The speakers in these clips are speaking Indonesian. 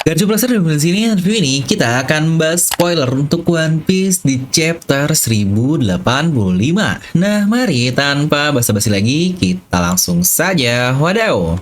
Garjublaster di sini review ini kita akan bahas spoiler untuk One Piece di chapter 1085. Nah, mari tanpa basa-basi lagi kita langsung saja. Wadaw.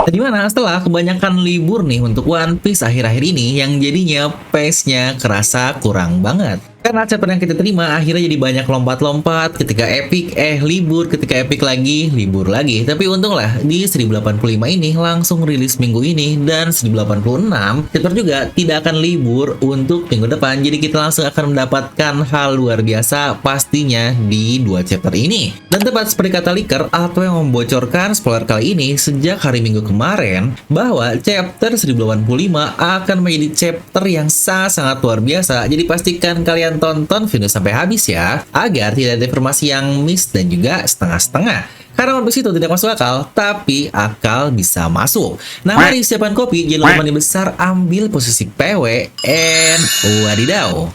Dimana setelah kebanyakan libur nih untuk One Piece akhir-akhir ini yang jadinya pace-nya kerasa kurang banget. Karena chapter yang kita terima akhirnya jadi banyak lompat-lompat ketika epic, libur, ketika epic lagi, libur lagi. Tapi untunglah di 1085 ini langsung rilis minggu ini, dan 1086 chapter juga tidak akan libur untuk minggu depan. Jadi kita langsung akan mendapatkan hal luar biasa pastinya di dua chapter ini. Dan tepat seperti kata leaker atau yang membocorkan spoiler kali ini sejak hari Minggu kemarin, bahwa chapter 1085 akan menjadi chapter yang sangat luar biasa. Jadi pastikan kalian tonton video sampai habis ya, agar tidak ada informasi yang miss dan juga setengah-setengah. Karena One Piece itu tidak masuk akal, tapi akal bisa masuk. Nah, mari siapkan kopi, jangan lupa mandi besar, ambil posisi PW, and wadidaw.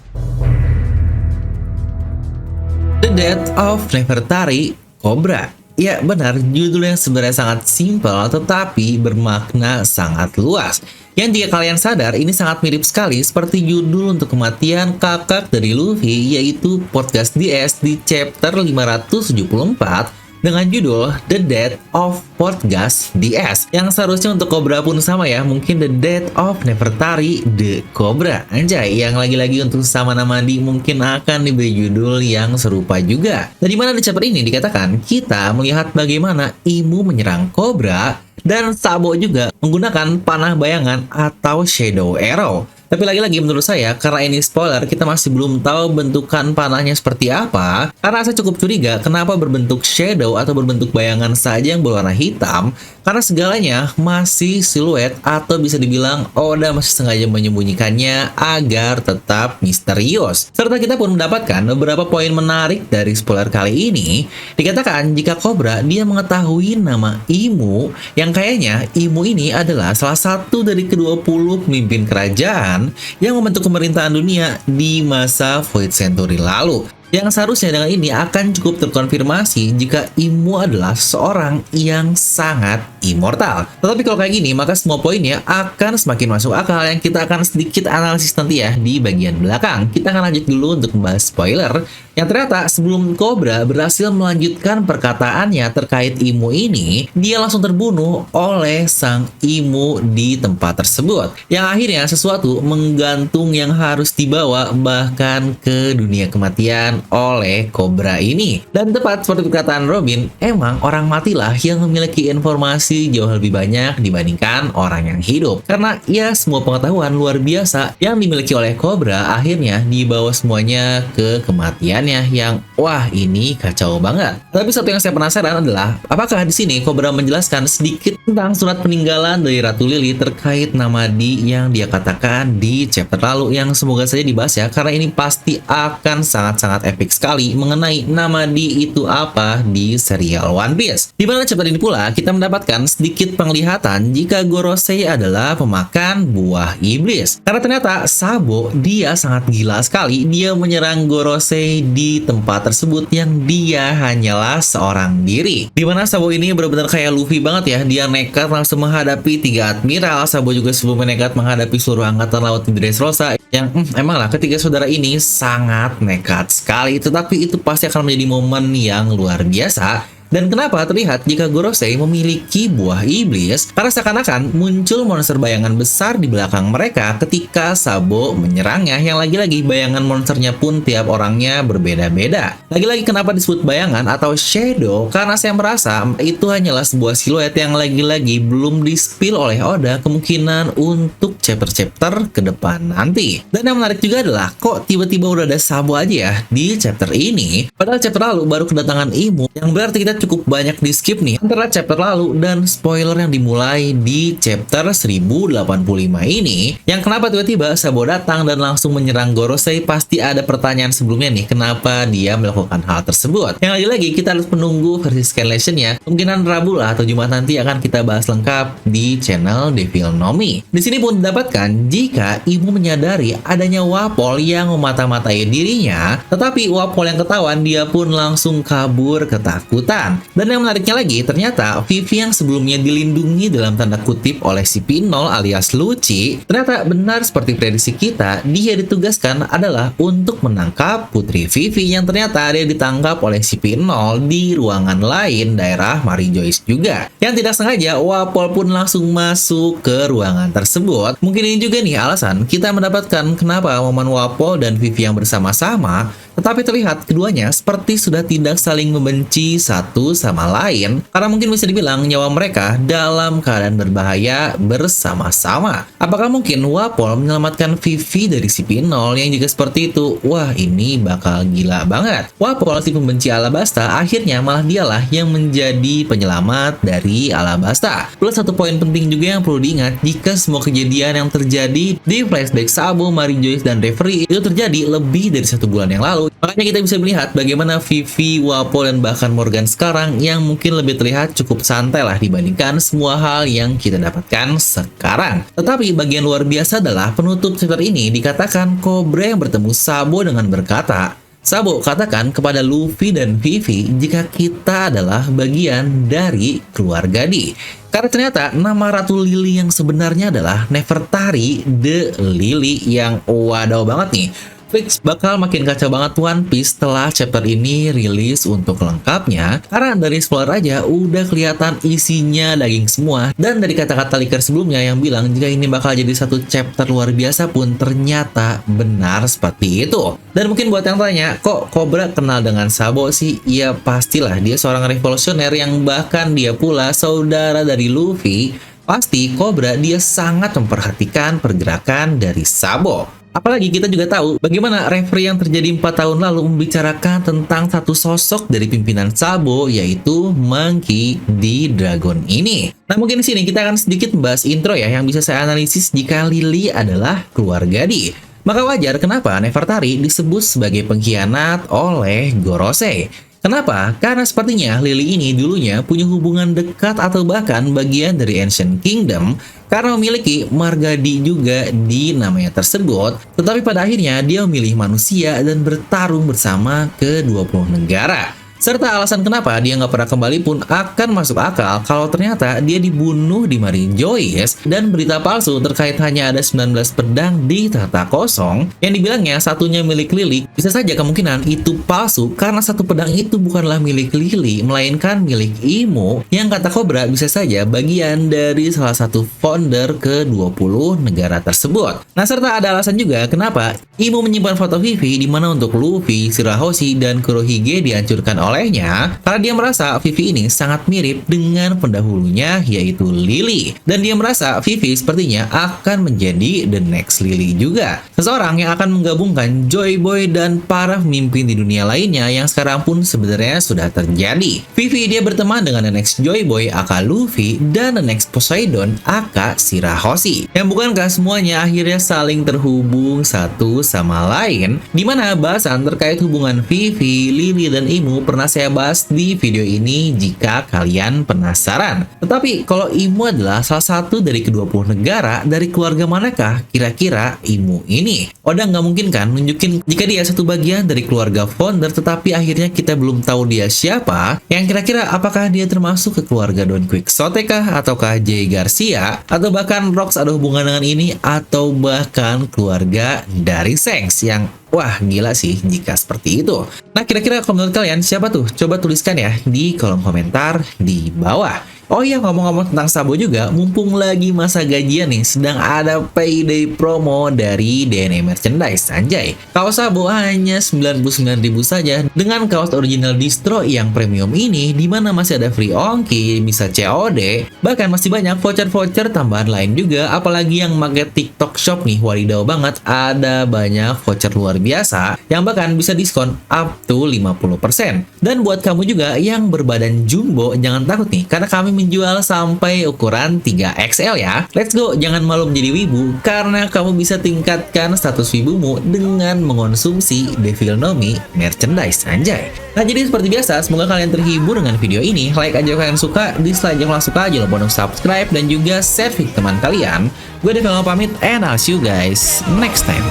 The Death of Nefertari Cobra. Ya benar, judul yang sebenarnya sangat simpel tetapi bermakna sangat luas. Yang jika kalian sadar, ini sangat mirip sekali seperti judul untuk kematian kakak dari Luffy, yaitu Podcast DS di chapter 574 dengan judul The Death of Podcast DS. Yang seharusnya untuk Cobra pun sama ya, mungkin The Death of Nefertari the Cobra. Anjay, yang lagi-lagi untuk sama nama di mungkin akan diberi judul yang serupa juga. Dan dimana di chapter ini dikatakan kita melihat bagaimana Imu menyerang Cobra dan Sabo juga menggunakan panah bayangan atau Shadow Arrow. Tapi lagi-lagi menurut saya, karena ini spoiler, kita masih belum tahu bentukan panahnya seperti apa. Karena saya cukup curiga kenapa berbentuk shadow atau berbentuk bayangan saja yang berwarna hitam. Karena segalanya masih siluet atau bisa dibilang Oda masih sengaja menyembunyikannya agar tetap misterius. Serta kita pun mendapatkan beberapa poin menarik dari spoiler kali ini. Dikatakan jika Cobra dia mengetahui nama Imu, yang kayaknya Imu ini adalah salah satu dari ke-20 pemimpin kerajaan yang membentuk pemerintahan dunia di masa Void Century lalu. Yang seharusnya dengan ini akan cukup terkonfirmasi jika Imu adalah seorang yang sangat immortal. Tetapi kalau kayak gini, maka semua poinnya akan semakin masuk akal, yang kita akan sedikit analisis nanti ya di bagian belakang. Kita akan lanjut dulu untuk membahas spoiler, yang ternyata sebelum Cobra berhasil melanjutkan perkataannya terkait Imu ini, dia langsung terbunuh oleh sang Imu di tempat tersebut. Yang akhirnya sesuatu menggantung yang harus dibawa bahkan ke dunia kematian oleh Cobra ini. Dan tepat seperti perkataan Robin, emang orang matilah yang memiliki informasi jauh lebih banyak dibandingkan orang yang hidup. Karena ya semua pengetahuan luar biasa yang dimiliki oleh Cobra akhirnya dibawa semuanya ke kematiannya, yang wah ini kacau banget. Tapi satu yang saya penasaran adalah apakah di sini Cobra menjelaskan sedikit tentang surat peninggalan dari Ratu Lily terkait nama Di yang dia katakan di chapter lalu, yang semoga saja dibahas ya, karena ini pasti akan sangat-sangat epic sekali mengenai nama Di itu apa di serial One Piece. Di mana chapter ini pula kita mendapatkan sedikit penglihatan jika Gorosei adalah pemakan buah iblis. Karena ternyata Sabo dia sangat gila sekali, dia menyerang Gorosei di tempat tersebut yang dia hanyalah seorang diri. Di mana Sabo ini benar-benar kayak Luffy banget ya, dia nekat langsung menghadapi 3 admiral. Sabo juga sebelumnya nekat menghadapi seluruh angkatan laut di Dressrosa, yang emanglah ketiga saudara ini sangat nekat sekali. Tetapi itu pasti akan menjadi momen yang luar biasa. Dan kenapa terlihat jika Gorosei memiliki buah iblis? Karena seakan-akan muncul monster bayangan besar di belakang mereka ketika Sabo menyerangnya, yang lagi-lagi bayangan monsternya pun tiap orangnya berbeda-beda. Lagi-lagi kenapa disebut bayangan atau shadow? Karena saya merasa itu hanyalah sebuah siluet yang lagi-lagi belum di-spill oleh Oda kemungkinan untuk chapter-chapter ke depan nanti. Dan yang menarik juga adalah kok tiba-tiba udah ada Sabo aja ya di chapter ini, padahal chapter lalu baru kedatangan Imu, yang berarti kita kita cukup banyak di skip nih antara chapter lalu dan spoiler yang dimulai di chapter 1085 ini. Yang kenapa tiba-tiba Sabo datang dan langsung menyerang Gorosei, pasti ada pertanyaan sebelumnya nih, kenapa dia melakukan hal tersebut. Yang lagi-lagi kita harus menunggu versi scanlationnya. Kemungkinan Rabu lah atau Jumat nanti akan kita bahas lengkap di channel Devil Nomi. Di sini pun didapatkan jika ibu menyadari adanya Wapol yang memata-matai dirinya, tetapi Wapol yang ketahuan dia pun langsung kabur ketakutan. Dan yang menariknya lagi, ternyata Vivi yang sebelumnya dilindungi dalam tanda kutip oleh si Pinol alias Luci, ternyata benar seperti prediksi kita, dia ditugaskan adalah untuk menangkap Putri Vivi yang ternyata dia ditangkap oleh si Pinol di ruangan lain daerah Mary Joyce juga. Yang tidak sengaja Wapol pun langsung masuk ke ruangan tersebut. Mungkin ini juga nih alasan kita mendapatkan kenapa momen Wapol dan Vivi yang bersama-sama, tetapi terlihat keduanya seperti sudah tidak saling membenci satu sama lain, karena mungkin bisa dibilang nyawa mereka dalam keadaan berbahaya bersama-sama. Apakah mungkin Wapol menyelamatkan Vivi dari si Pinol yang juga seperti itu? Wah, ini bakal gila banget. Wapol si pembenci Alabasta, akhirnya malah dialah yang menjadi penyelamat dari Alabasta. Plus satu poin penting juga yang perlu diingat, jika semua kejadian yang terjadi di flashback Sabo, Mary Joyce, dan Reverie itu terjadi lebih dari 1 bulan yang lalu. Makanya kita bisa melihat bagaimana Vivi, Wapol, dan bahkan Morgan sekarang yang mungkin lebih terlihat cukup santai lah dibandingkan semua hal yang kita dapatkan sekarang. Tetapi bagian luar biasa adalah penutup chapter ini dikatakan Cobra yang bertemu Sabo dengan berkata, Sabo katakan kepada Luffy dan Vivi jika kita adalah bagian dari keluarga D. Karena ternyata nama Ratu Lily yang sebenarnya adalah Nefertari the Lily yang wadaw banget nih. Fix bakal makin kacau banget One Piece setelah chapter ini rilis untuk lengkapnya, karena dari spoiler aja udah kelihatan isinya daging semua. Dan dari kata-kata leaker sebelumnya yang bilang jika ini bakal jadi satu chapter luar biasa pun ternyata benar seperti itu. Dan mungkin buat yang tanya, kok Cobra kenal dengan Sabo sih? Ya pastilah, dia seorang revolusioner yang bahkan dia pula saudara dari Luffy. Pasti Cobra dia sangat memperhatikan pergerakan dari Sabo. Apalagi kita juga tahu bagaimana referee yang terjadi 4 tahun lalu membicarakan tentang satu sosok dari pimpinan Sabo, yaitu Monkey D. Dragon ini. Nah, mungkin di sini kita akan sedikit membahas intro ya yang bisa saya analisis jika Lily adalah keluarga D. Maka wajar kenapa Nefertari disebut sebagai pengkhianat oleh Gorosei. Kenapa? Karena sepertinya Lily ini dulunya punya hubungan dekat atau bahkan bagian dari Ancient Kingdom karena memiliki marga D juga di namanya tersebut, tetapi pada akhirnya dia memilih manusia dan bertarung bersama ke 20 negara. Serta alasan kenapa dia nggak pernah kembali pun akan masuk akal kalau ternyata dia dibunuh di Mary Joyce dan berita palsu terkait hanya ada 19 pedang di tahta kosong yang dibilangnya satunya milik Lily. Bisa saja kemungkinan itu palsu karena satu pedang itu bukanlah milik Lily, melainkan milik Imo yang kata Cobra bisa saja bagian dari salah satu founder ke 20 negara tersebut. Nah, serta ada alasan juga kenapa Imo menyimpan foto Vivi di mana untuk Luffy, Shirahoshi, dan Kurohige dihancurkan olehnya karena dia merasa Vivi ini sangat mirip dengan pendahulunya yaitu Lily, dan dia merasa Vivi sepertinya akan menjadi the next Lily juga, seseorang yang akan menggabungkan Joy Boy dan para pemimpin di dunia lainnya yang sekarang pun sebenarnya sudah terjadi. Vivi dia berteman dengan the next Joy Boy aka Luffy dan the next Poseidon aka Shirahoshi, yang bukankah semuanya akhirnya saling terhubung satu sama lain, dimana bahasan terkait hubungan Vivi, Lily, dan Imo pernah saya bahas di video ini jika kalian penasaran. Tetapi kalau Imo adalah salah satu dari ke-20 negara, dari keluarga manakah kira-kira Imo ini? Oda nggak mungkin kan nunjukin jika dia satu bagian dari keluarga founder tetapi akhirnya kita belum tahu dia siapa, yang kira-kira apakah dia termasuk ke keluarga Don Quixote kah, ataukah Jay Garcia, atau bahkan Rox ada hubungan dengan ini, atau bahkan keluarga dari Shanks yang wah, gila sih jika seperti itu. Nah, kira-kira kalau menurut kalian siapa tuh? Coba tuliskan ya di kolom komentar di bawah. Oh iya, ngomong-ngomong tentang Sabo juga, mumpung lagi masa gajian nih, sedang ada payday promo dari DNA Merchandise, anjay. Kaos Sabo hanya 99.000 saja, dengan kaos original distro yang premium ini, dimana masih ada free ongkir, bisa COD, bahkan masih banyak voucher-voucher tambahan lain juga, apalagi yang pakai TikTok Shop nih, wadidaw banget, ada banyak voucher luar biasa, yang bahkan bisa diskon up to 50%. Dan buat kamu juga yang berbadan jumbo, jangan takut nih, karena kami menjual sampai ukuran 3XL ya. Let's go, jangan malu menjadi wibu, karena kamu bisa tingkatkan status wibumu dengan mengonsumsi Devil Nomi merchandise, anjay. Nah, jadi seperti biasa, semoga kalian terhibur dengan video ini. Like aja kalau kalian suka, dislike aja kalau suka, jangan lupa untuk subscribe dan juga share ke teman kalian. Gue Devil Nomi pamit, and I'll see you guys next time.